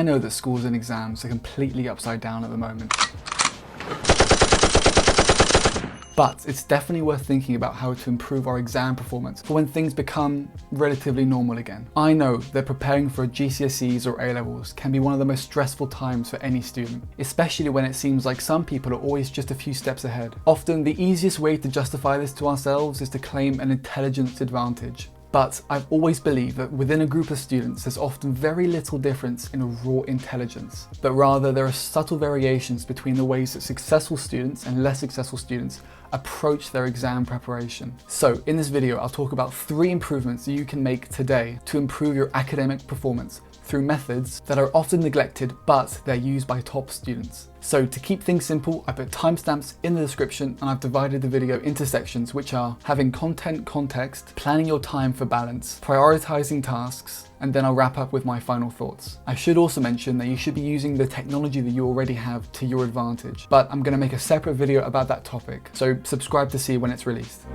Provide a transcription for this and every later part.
I know that schools and exams are completely upside down at the moment. But it's definitely worth thinking about how to improve our exam performance for when things become relatively normal again. I know that preparing for GCSEs or A-levels can be one of the most stressful times for any student, especially when it seems like some people are always just a few steps ahead. Often the easiest way to justify this to ourselves is to claim an intelligence advantage. But I've always believed that within a group of students, there's often very little difference in a raw intelligence, but rather there are subtle variations between the ways that successful students and less successful students approach their exam preparation. So in this video, I'll talk about 3 improvements that you can make today to improve your academic performance through methods that are often neglected, but they're used by top students. So to keep things simple, I put timestamps in the description and I've divided the video into sections, which are having content context, planning your time for balance, prioritizing tasks, and then I'll wrap up with my final thoughts. I should also mention that you should be using the technology that you already have to your advantage, but I'm going to make a separate video about that topic, so subscribe to see when it's released.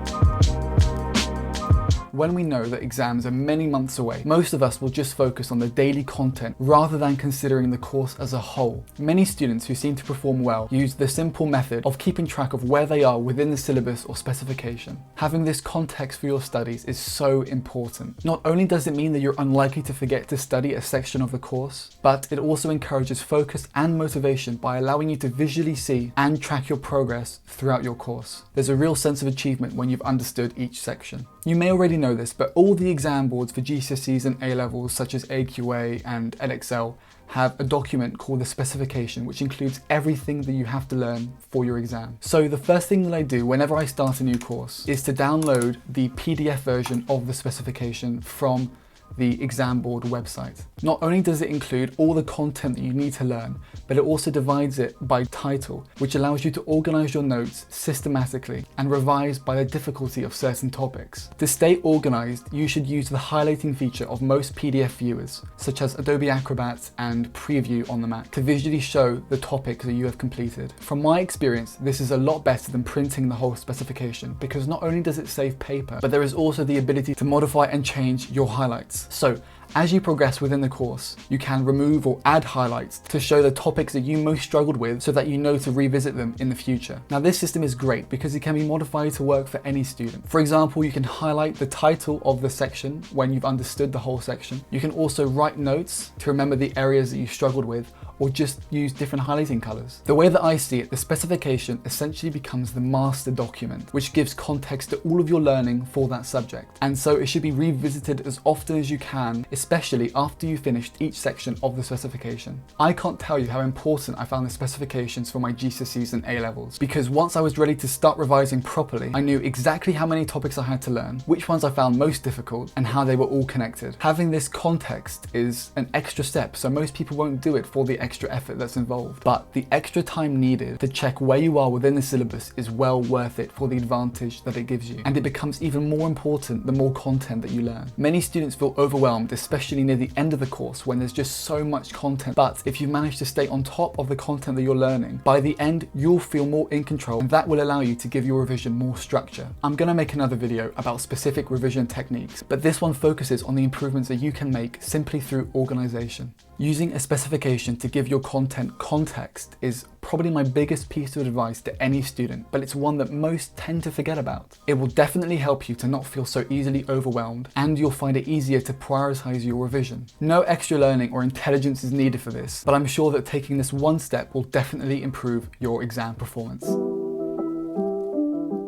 When we know that exams are many months away, most of us will just focus on the daily content rather than considering the course as a whole. Many students who seem to perform well use the simple method of keeping track of where they are within the syllabus or specification. Having this context for your studies is so important. Not only does it mean that you're unlikely to forget to study a section of the course, but it also encourages focus and motivation by allowing you to visually see and track your progress throughout your course. There's a real sense of achievement when you've understood each section. You may already know this, but all the exam boards for GCSEs and A-levels such as AQA and EdXL have a document called the specification, which includes everything that you have to learn for your exam. So the first thing that I do whenever I start a new course is to download the PDF version of the specification from the exam board website. Not only does it include all the content that you need to learn, but it also divides it by title, which allows you to organize your notes systematically and revise by the difficulty of certain topics. To stay organized, you should use the highlighting feature of most PDF viewers, such as Adobe Acrobat and Preview on the Mac, to visually show the topics that you have completed. From my experience, this is a lot better than printing the whole specification, because not only does it save paper, but there is also the ability to modify and change your highlights. So as you progress within the course, you can remove or add highlights to show the topics that you most struggled with so that you know to revisit them in the future. Now this system is great because it can be modified to work for any student. For example, you can highlight the title of the section when you've understood the whole section. You can also write notes to remember the areas that you struggled with, or just use different highlighting colors. The way that I see it, the specification essentially becomes the master document, which gives context to all of your learning for that subject. And so it should be revisited as often as you can, especially after you finished each section of the specification. I can't tell you how important I found the specifications for my GCSEs and A-levels, because once I was ready to start revising properly, I knew exactly how many topics I had to learn, which ones I found most difficult, and how they were all connected. Having this context is an extra step, so most people won't do it for the extra effort that's involved, but the extra time needed to check where you are within the syllabus is well worth it for the advantage that it gives you, and it becomes even more important the more content that you learn. Many students feel overwhelmed, especially near the end of the course when there's just so much content, but if you manage to stay on top of the content that you're learning, by the end you'll feel more in control, and that will allow you to give your revision more structure. I'm going to make another video about specific revision techniques, but this one focuses on the improvements that you can make simply through organization. Using a specification to give your content context is probably my biggest piece of advice to any student, but it's one that most tend to forget about. It will definitely help you to not feel so easily overwhelmed, and you'll find it easier to prioritize your revision. No extra learning or intelligence is needed for this, but I'm sure that taking this one step will definitely improve your exam performance.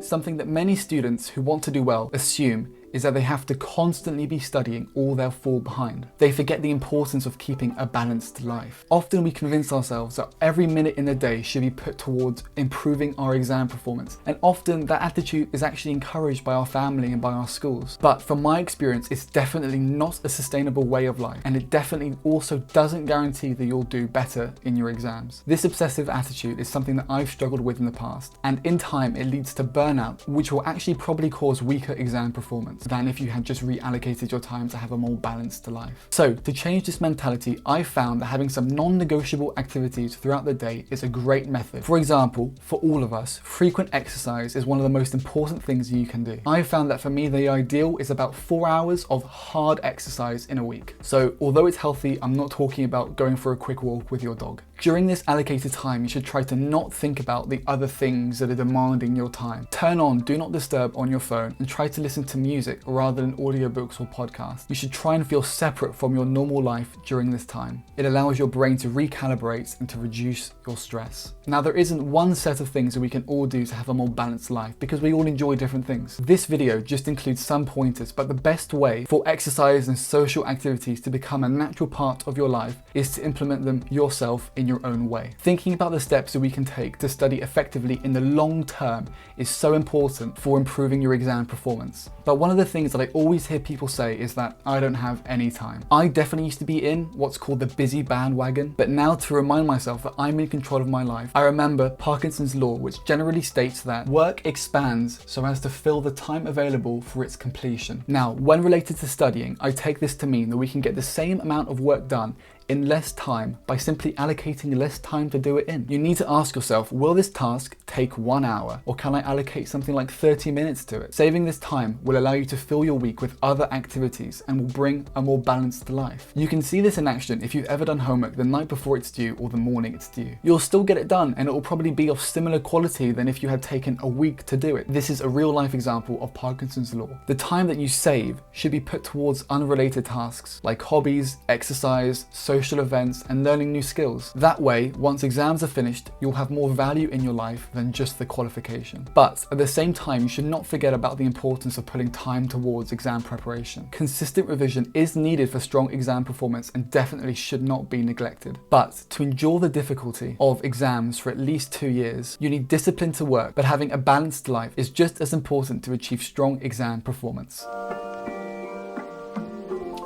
Something that many students who want to do well assume is that they have to constantly be studying or they'll fall behind. They forget the importance of keeping a balanced life. Often we convince ourselves that every minute in the day should be put towards improving our exam performance, and often that attitude is actually encouraged by our family and by our schools. But from my experience, it's definitely not a sustainable way of life, and it definitely also doesn't guarantee that you'll do better in your exams. This obsessive attitude is something that I've struggled with in the past, and in time it leads to burnout, which will actually probably cause weaker exam performance. difference than if you had just reallocated your time to have a more balanced life. So to change this mentality, I found that having some non-negotiable activities throughout the day is a great method. For example, for all of us, frequent exercise is one of the most important things you can do. I found that for me, the ideal is about 4 hours of hard exercise in a week. So although it's healthy, I'm not talking about going for a quick walk with your dog. During this allocated time, you should try to not think about the other things that are demanding your time. Turn on Do Not Disturb on your phone and try to listen to music rather than audiobooks or podcasts. You should try and feel separate from your normal life during this time. It allows your brain to recalibrate and to reduce your stress. Now, there isn't one set of things that we can all do to have a more balanced life because we all enjoy different things. This video just includes some pointers, but the best way for exercise and social activities to become a natural part of your life is to implement them yourself in your own way. Thinking about the steps that we can take to study effectively in the long term is so important for improving your exam performance. But one of the things that I always hear people say is that I don't have any time. I definitely used to be in what's called the busy bandwagon, but now to remind myself that I'm in control of my life, I remember Parkinson's law, which generally states that work expands so as to fill the time available for its completion. Now, when related to studying, I take this to mean that we can get the same amount of work done in less time by simply allocating less time to do it in. You need to ask yourself, will this task take 1 hour, or can I allocate something like 30 minutes to it? Saving this time will allow you to fill your week with other activities and will bring a more balanced life. You can see this in action if you've ever done homework the night before it's due or the morning it's due. You'll still get it done, and it will probably be of similar quality than if you had taken a week to do it. This is a real life example of Parkinson's law. The time that you save should be put towards unrelated tasks like hobbies, exercise, social events, and learning new skills. That way, once exams are finished, you'll have more value in your life than just the qualification. But at the same time, you should not forget about the importance of putting time towards exam preparation. Consistent revision is needed for strong exam performance and definitely should not be neglected. But to endure the difficulty of exams for at least 2 years, you need discipline to work, but having a balanced life is just as important to achieve strong exam performance.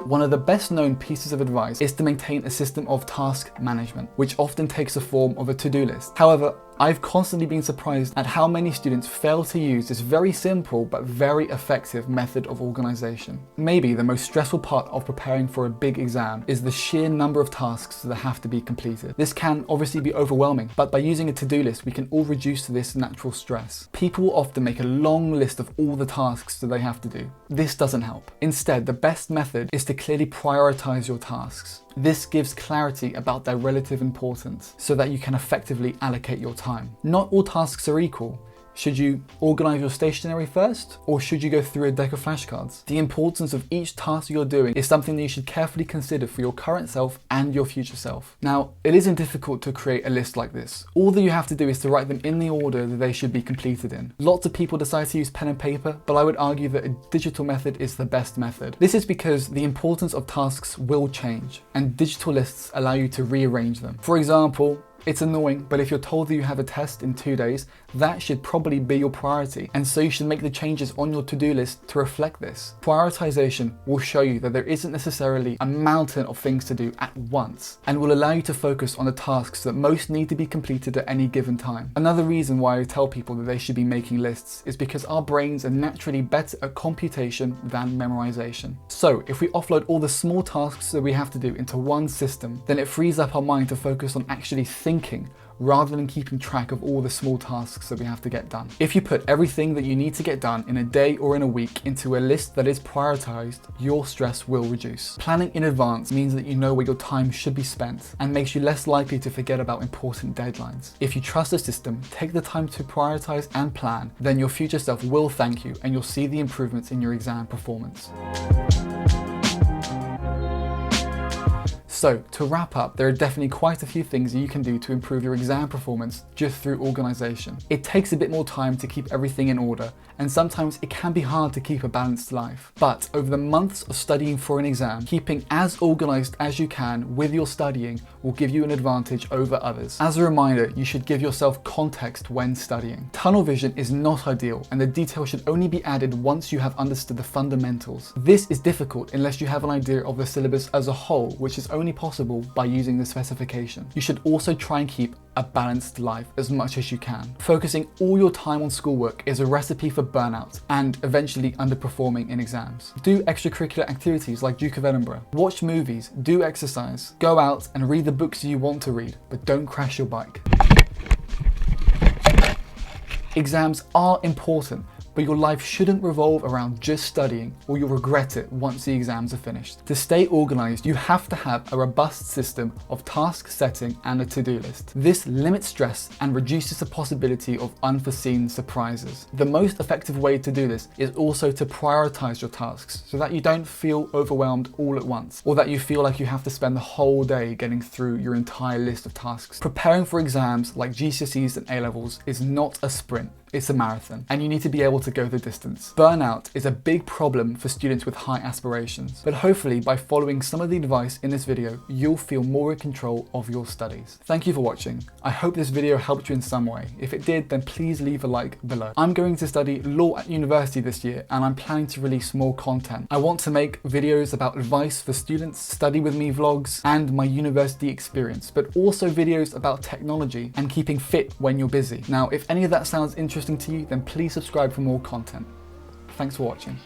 One of the best known pieces of advice is to maintain a system of task management, which often takes the form of a to-do list. However, I've constantly been surprised at how many students fail to use this very simple but very effective method of organization. Maybe the most stressful part of preparing for a big exam is the sheer number of tasks that have to be completed. This can obviously be overwhelming, but by using a to-do list, we can all reduce this natural stress. People will often make a long list of all the tasks that they have to do. This doesn't help. Instead, the best method is to clearly prioritize your tasks. This gives clarity about their relative importance so that you can effectively allocate your time. Not all tasks are equal. Should you organize your stationery first, or should you go through a deck of flashcards? The importance of each task you're doing is something that you should carefully consider for your current self and your future self. Now, it isn't difficult to create a list like this. All that you have to do is to write them in the order that they should be completed in. Lots of people decide to use pen and paper, but I would argue that a digital method is the best method. This is because the importance of tasks will change, and digital lists allow you to rearrange them. For example, it's annoying, but if you're told that you have a test in 2 days, that should probably be your priority. And so you should make the changes on your to-do list to reflect this. Prioritization will show you that there isn't necessarily a mountain of things to do at once, and will allow you to focus on the tasks that most need to be completed at any given time. Another reason why I tell people that they should be making lists is because our brains are naturally better at computation than memorization. So if we offload all the small tasks that we have to do into one system, then it frees up our mind to focus on actually thinking rather than keeping track of all the small tasks that we have to get done. If you put everything that you need to get done in a day or in a week into a list that is prioritized, your stress will reduce. Planning in advance means that you know where your time should be spent and makes you less likely to forget about important deadlines. If you trust the system, take the time to prioritize and plan, then your future self will thank you and you'll see the improvements in your exam performance. So to wrap up, there are definitely quite a few things you can do to improve your exam performance just through organization. It takes a bit more time to keep everything in order, and sometimes it can be hard to keep a balanced life. But over the months of studying for an exam, keeping as organized as you can with your studying will give you an advantage over others. As a reminder, you should give yourself context when studying. Tunnel vision is not ideal, and the detail should only be added once you have understood the fundamentals. This is difficult unless you have an idea of the syllabus as a whole, which is only possible by using the specification. You should also try and keep a balanced life as much as you can. Focusing all your time on schoolwork is a recipe for for burnout and eventually underperforming in exams. Do extracurricular activities like Duke of Edinburgh. Watch movies, do exercise, go out and read the books you want to read, but don't crash your bike. Exams are important, but your life shouldn't revolve around just studying, or you'll regret it once the exams are finished. To stay organized, you have to have a robust system of task setting and a to-do list. This limits stress and reduces the possibility of unforeseen surprises. The most effective way to do this is also to prioritize your tasks so that you don't feel overwhelmed all at once, or that you feel like you have to spend the whole day getting through your entire list of tasks. Preparing for exams like GCSEs and A-levels is not a sprint. It's a marathon, and you need to be able to go the distance. Burnout is a big problem for students with high aspirations, but hopefully by following some of the advice in this video, you'll feel more in control of your studies. Thank you for watching. I hope this video helped you in some way. If it did, then please leave a like below. I'm going to study law at university this year, and I'm planning to release more content. I want to make videos about advice for students, study with me vlogs, and my university experience, but also videos about technology and keeping fit when you're busy. Now, if any of that sounds interesting to you, then please subscribe for more content. Thanks for watching.